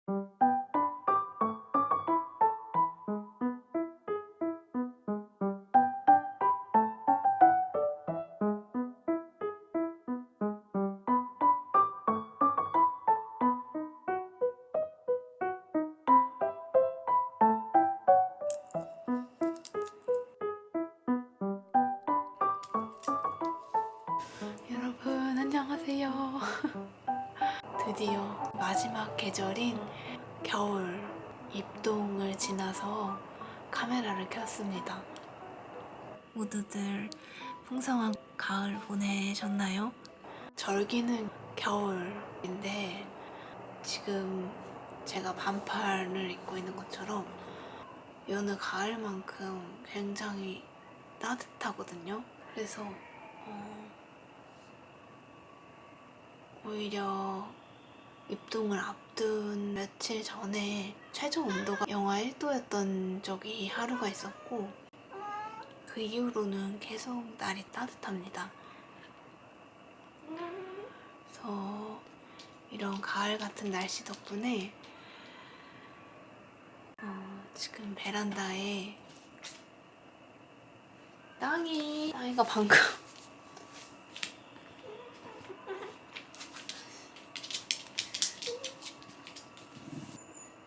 여러분 안녕하세요. 드디어 마지막 계절인 겨울 입동을 지나서 카메라를 켰습니다. 모두들 풍성한 가을 보내셨나요? 절기는 겨울인데 지금 제가 반팔을 입고 있는 것처럼 여느 가을만큼 굉장히 따뜻하거든요. 그래서 오히려 입동을 앞둔 며칠 전에 최저 온도가 영하 1도였던 적이 하루가 있었고 그 이후로는 계속 날이 따뜻합니다. 그래서 이런 가을 같은 날씨 덕분에 지금 베란다에 땅이가 방금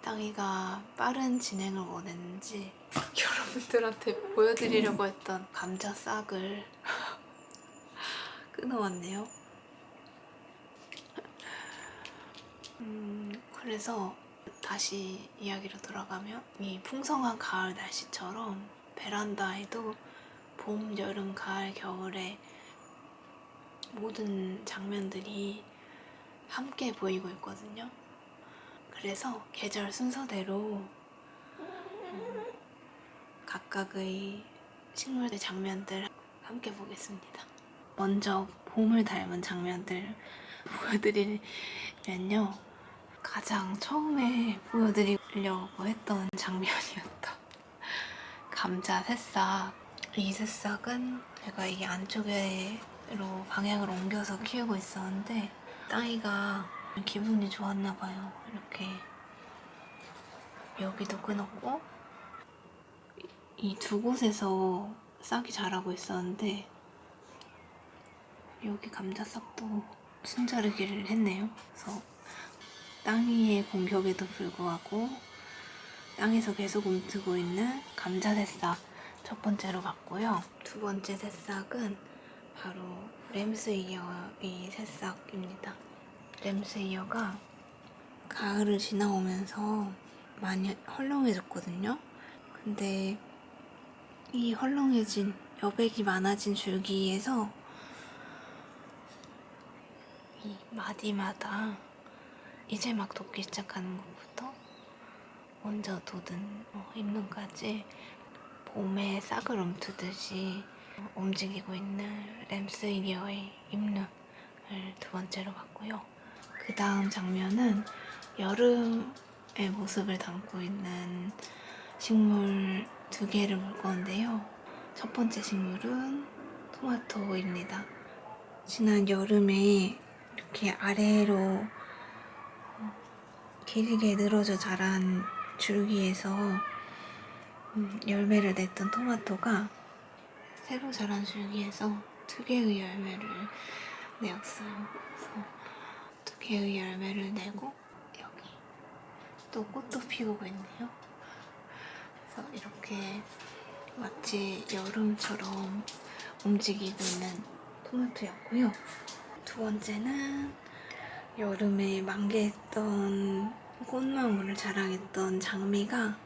땅이가 빠른 진행을 원했는지 여러분들한테 보여드리려고 했던 감자 싹을 끊어왔네요. 그래서 다시 이야기로 돌아가면 이 풍성한 가을 날씨처럼 베란다에도 봄, 여름, 가을, 겨울에 모든 장면들이 함께 보이고 있거든요. 그래서 계절 순서대로 각각의 식물의 장면들 함께 보겠습니다. 먼저 봄을 닮은 장면들 보여드리면요. 가장 처음에 보여드리려고 했던 장면이었다. 감자 새싹. 이 새싹은 제가 이 안쪽으로 방향을 옮겨서 키우고 있었는데 땅이가 기분이 좋았나 봐요. 이렇게 여기도 끊었고 이 두 곳에서 싹이 자라고 있었는데 여기 감자싹도 순자르기를 했네요. 그래서 땅위의 공격에도 불구하고 땅에서 계속 움트고 있는 감자 새싹 첫 번째로 봤고요. 두 번째 새싹은 바로 램스이어의 새싹입니다. 램스이어가 가을을 지나오면서 많이 헐렁해졌거든요. 근데 이 헐렁해진 여백이 많아진 줄기에서 이 마디마다 이제 막 돋기 시작하는 것부터 먼저 돋은 잎눈까지 봄에 싹을 움트듯이 움직이고 있는 램스이어의 잎눈을 두 번째로 봤고요. 그 다음 장면은 여름의 모습을 담고 있는 식물 두 개를 볼 건데요. 첫 번째 식물은 토마토입니다. 지난 여름에 이렇게 아래로 길게 늘어져 자란 줄기에서 열매를 냈던 토마토가 새로 자란 줄기에서 두 개의 열매를 내었어요. 그래서 두 개의 열매를 내고 여기 또 꽃도 피우고 있네요. 그래서 이렇게 마치 여름처럼 움직이고 있는 토마토였고요. 두 번째는 여름에 만개했던 꽃망울을 자랑했던 장미가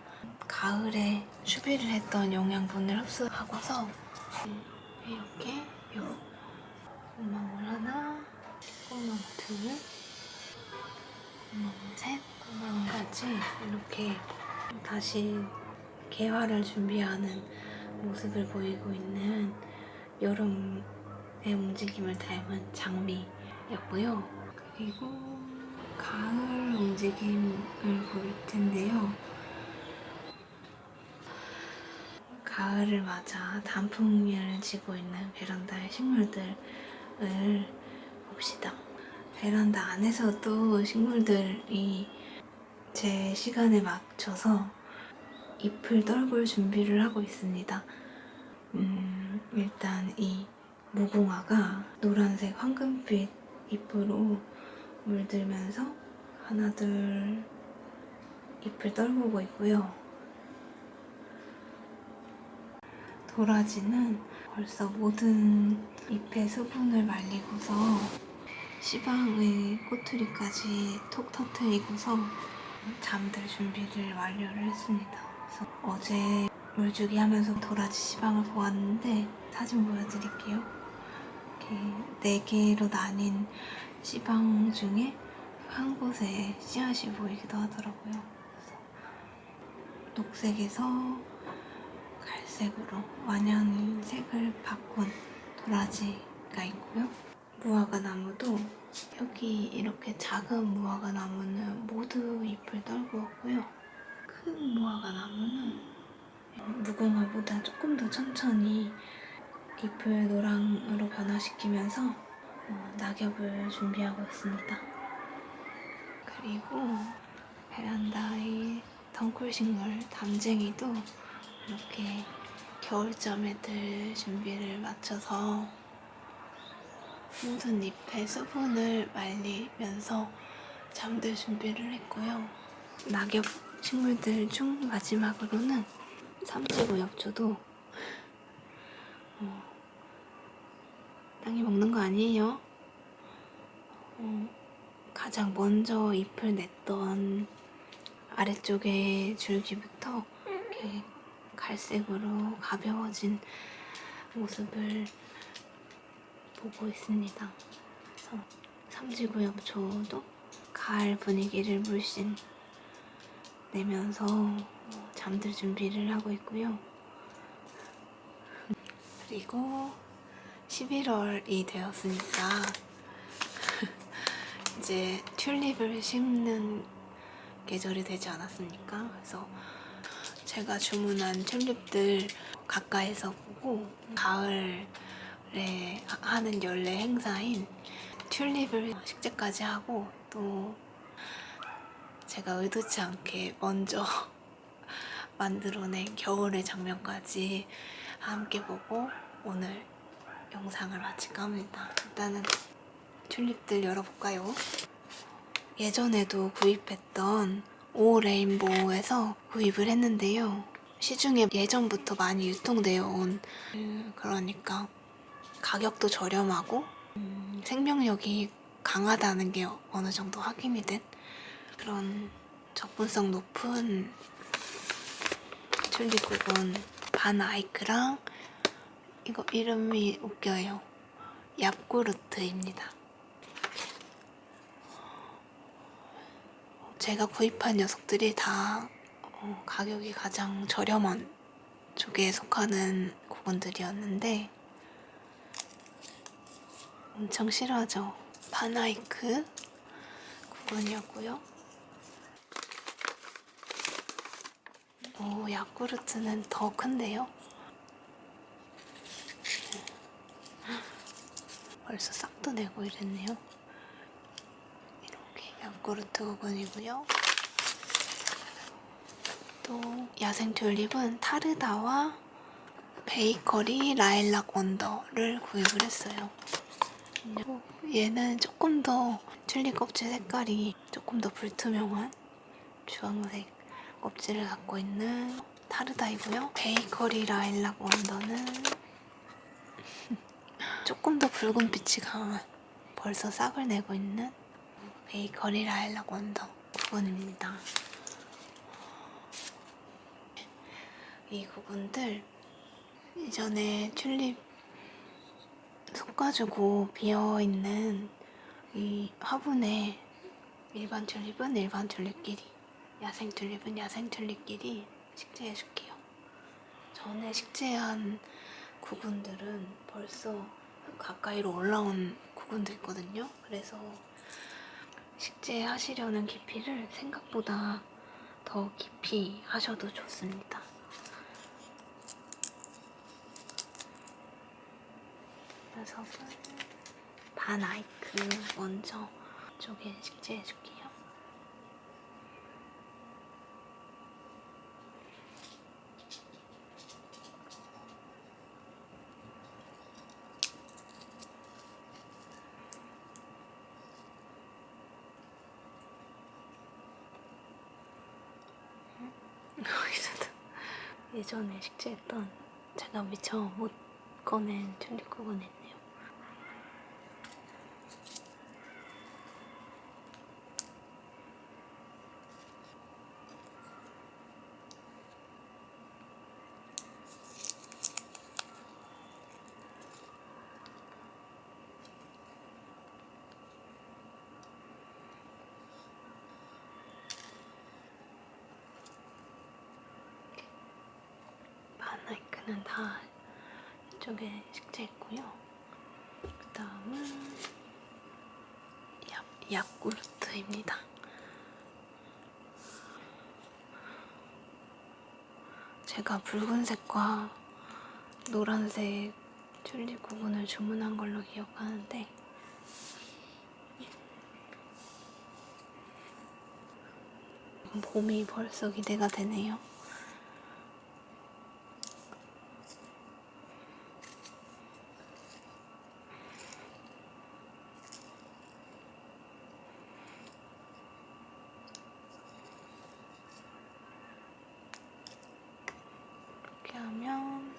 가을에 추비를 했던 영양분을 흡수하고서 이렇게 꽃망울 하나, 꽃망울 둘, 꽃망울 셋, 꽃망울까지 이렇게 다시 개화를 준비하는 모습을 보이고 있는 여름의 움직임을 닮은 장미였고요. 그리고 가을 움직임을 볼 텐데요. 가을을 맞아 단풍을 지고 있는 베란다의 식물들을 봅시다. 베란다 안에서도 식물들이 제 시간에 맞춰서 잎을 떨굴 준비를 하고 있습니다. 일단 이 무궁화가 노란색 황금빛 잎으로 물들면서 하나둘 잎을 떨구고 있고요. 도라지는 벌써 모든 잎의 수분을 말리고서 시방의 꼬투리까지 톡 터트리고서 잠들 준비를 완료를 했습니다. 그래서 어제 물주기 하면서 도라지 시방을 보았는데 사진 보여드릴게요. 이렇게 4개로 나뉜 시방 중에 한 곳에 씨앗이 보이기도 하더라고요. 그래서 녹색에서 갈색으로 완연히 색을 바꾼 도라지가 있고요. 무화과 나무도 여기 이렇게 작은 무화과 나무는 모두 잎을 떨구었고요. 큰 무화과 나무는 무궁화보다 조금 더 천천히 잎을 노랑으로 변화시키면서 낙엽을 준비하고 있습니다. 그리고 베란다의 덩쿨식물 담쟁이도 이렇게 겨울잠에 들 준비를 마쳐서 모든 잎의 수분을 말리면서 잠들 준비를 했고요. 낙엽 식물들 중 마지막으로는 삼지구엽초도 땅이 먹는 거 아니에요? 가장 먼저 잎을 냈던 아래쪽의 줄기부터 이렇게 갈색으로 가벼워진 모습을 보고 있습니다. 그래서 삼지구엽초도 가을 분위기를 물씬 내면서 잠들 준비를 하고 있고요. 그리고 11월이 되었으니까 이제 튤립을 심는 계절이 되지 않았습니까? 그래서 제가 주문한 튤립들 가까이서 보고 가을에 하는 연례 행사인 튤립을 식재까지 하고 또 제가 의도치 않게 먼저 만들어낸 겨울의 장면까지 함께 보고 오늘 영상을 마칠까 합니다. 일단은 튤립들 열어볼까요? 예전에도 구입했던 오 레인보우에서 구입을 했는데요. 시중에 예전부터 많이 유통되어 온 그러니까 가격도 저렴하고 생명력이 강하다는 게 어느 정도 확인이 된 그런 접근성 높은 튤립국은 반 아이크랑 이거 이름이 웃겨요. 얍구르트입니다. 제가 구입한 녀석들이 다 가격이 가장 저렴한 쪽에 속하는 구근들이었는데 엄청 싫어하죠. 바나이크 구근이었고요. 야쿠르트는 더 큰데요. 벌써 싹도 내고 이랬네요. 이렇게 야쿠르트 구근이고요. 또 야생 튤립은 타르다와 베이커리 라일락 원더를 구입을 했어요. 얘는 조금 더 튤립 껍질 색깔이 조금 더 불투명한 주황색 껍질을 갖고 있는 타르다이고요. 베이커리 라일락 원더는 조금 더 붉은빛이 강한 벌써 싹을 내고 있는 베이커리 라일락 원더 9번입니다. 이 구근들 이전에 튤립 섞어주고 비어있는 이 화분에 일반 튤립은 일반 튤립끼리, 야생 튤립은 야생 튤립끼리 식재해줄게요. 전에 식재한 구근들은 벌써 흙 가까이로 올라온 구근도 있거든요. 그래서 식재하시려는 깊이를 생각보다 더 깊이 하셔도 좋습니다. 그래서 반 아이크 먼저 쪽에 식재해줄게요. 여기서도 예전에 식재했던 제가 미처 못 꺼낸 튤립국은 있네요. 바나이크는 다 이쪽에 식재했고요. 그 다음은 야쿠르트입니다. 제가 붉은색과 노란색 튤립 구분을 주문한 걸로 기억하는데 봄이 벌써 기대가 되네요. 이렇게 하면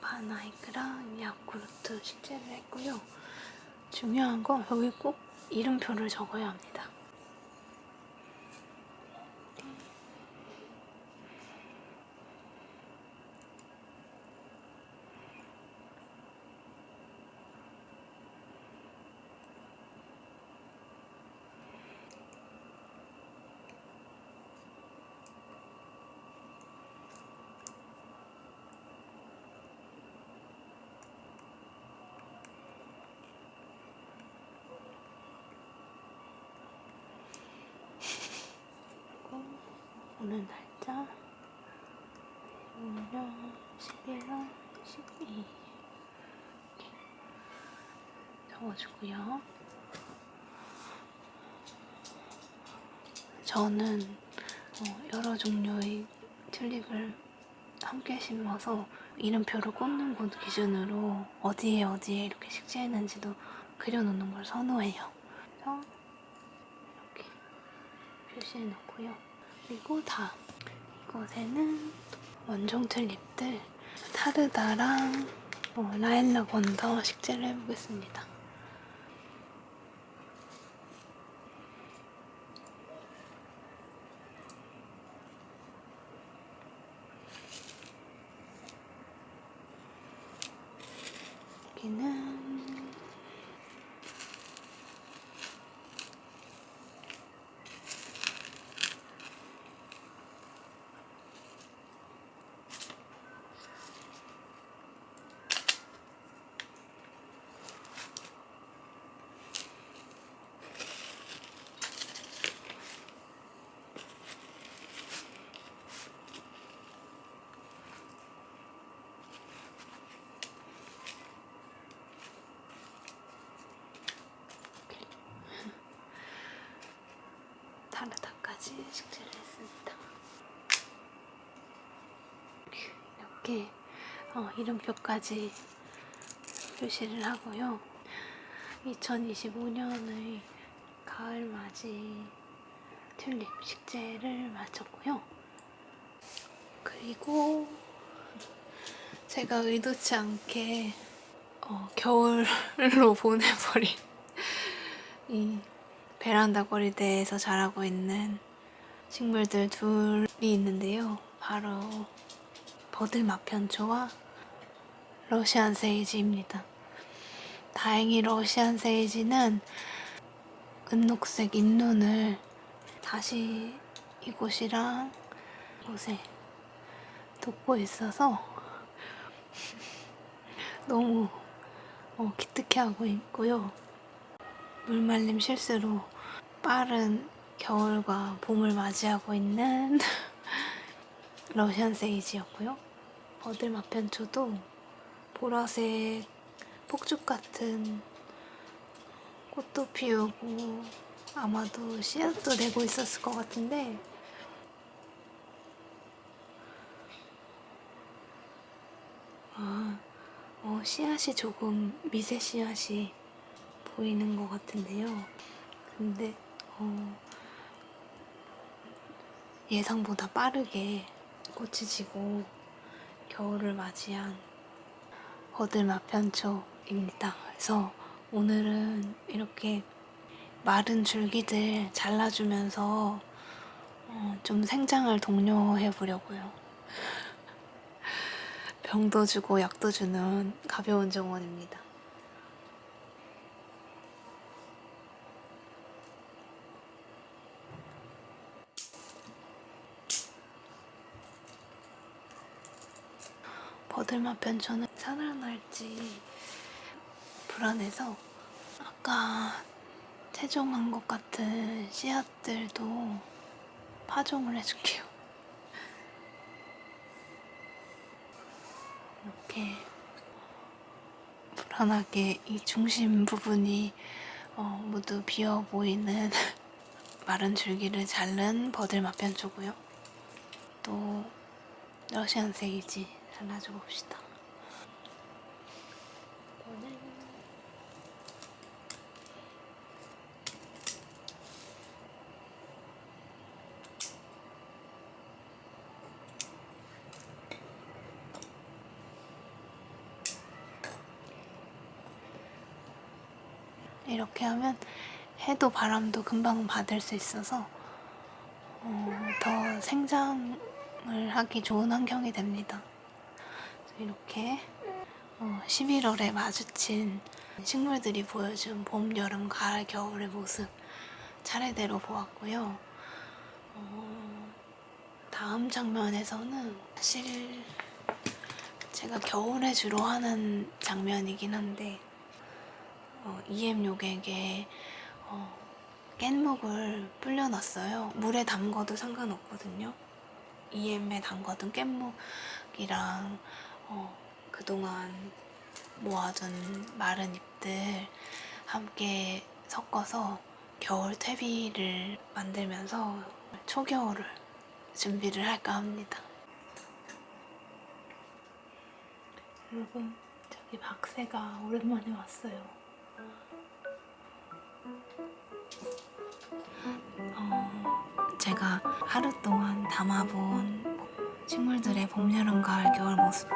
바나이크랑 야쿠르트 식재를 했고요. 중요한 거 여기 꼭 이름표를 적어야 합니다. 오늘 날짜 5년 11월 12일 적어주고요. 저는 여러 종류의 튤립을 함께 심어서 이름표를 꽂는 곳 기준으로 어디에 이렇게 식재했는지도 그려놓는 걸 선호해요. 그래서 이렇게 표시해 놓고요. 그리고 다음 이곳에는 원종 튤립들 타르다랑 라일락 원더 식재를 해보겠습니다. 여기는 타르다까지 식재를 했습니다. 이렇게 이름표까지 표시를 하고요. 2025년의 가을맞이 튤립 식재를 마쳤고요. 그리고 제가 의도치 않게 겨울로 보내버린 이 베란다 거리대에서 자라고 있는 식물들 둘이 있는데요. 바로 버들마편초와 러시안 세이지입니다. 다행히 러시안 세이지는 은녹색 잇눈을 다시 이곳이랑 이곳에 돋고 있어서 너무 기특해하고 있고요. 물말림 실수로 빠른 겨울과 봄을 맞이하고 있는 러시안 세이지였고요. 버들마편초도 보라색 폭죽 같은 꽃도 피우고 아마도 씨앗도 내고 있었을 것 같은데 씨앗이 조금 미세 씨앗이 보이는 것 같은데요. 근데 예상보다 빠르게 꽃이 지고 겨울을 맞이한 버들마편초입니다. 그래서 오늘은 이렇게 마른 줄기들 잘라주면서 좀 생장을 독려해 보려고요. 병도 주고 약도 주는 가벼운 정원입니다. 버들마편초는 살아날지 불안해서 아까 채종한 것 같은 씨앗들도 파종을 해줄게요. 이렇게 불안하게 이 중심 부분이 모두 비어 보이는 마른 줄기를 자른 버들마편초고요. 또 러시안 세이지 잘라줘 봅시다. 이렇게 하면 해도 바람도 금방 받을 수 있어서 더 생장을 하기 좋은 환경이 됩니다. 이렇게 11월에 마주친 식물들이 보여준 봄, 여름, 가을, 겨울의 모습 차례대로 보았고요. 다음 장면에서는 사실 제가 겨울에 주로 하는 장면이긴 한데 EM 요객에 깻묵을 불려놨어요. 물에 담궈도 상관없거든요. EM에 담궈둔 깻묵이랑 그동안 모아둔 마른 잎들 함께 섞어서 겨울 퇴비를 만들면서 초겨울을 준비를 할까 합니다. 여러분, 저기 박새가 오랜만에 왔어요. 제가 하루 동안 담아본 식물들의 봄, 여름, 가을, 겨울 모습들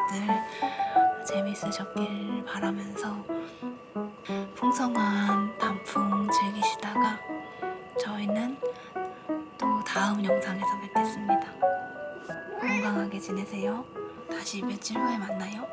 재밌으셨길 바라면서 풍성한 단풍 즐기시다가 저희는 또 다음 영상에서 뵙겠습니다. 건강하게 지내세요. 다시 며칠 후에 만나요.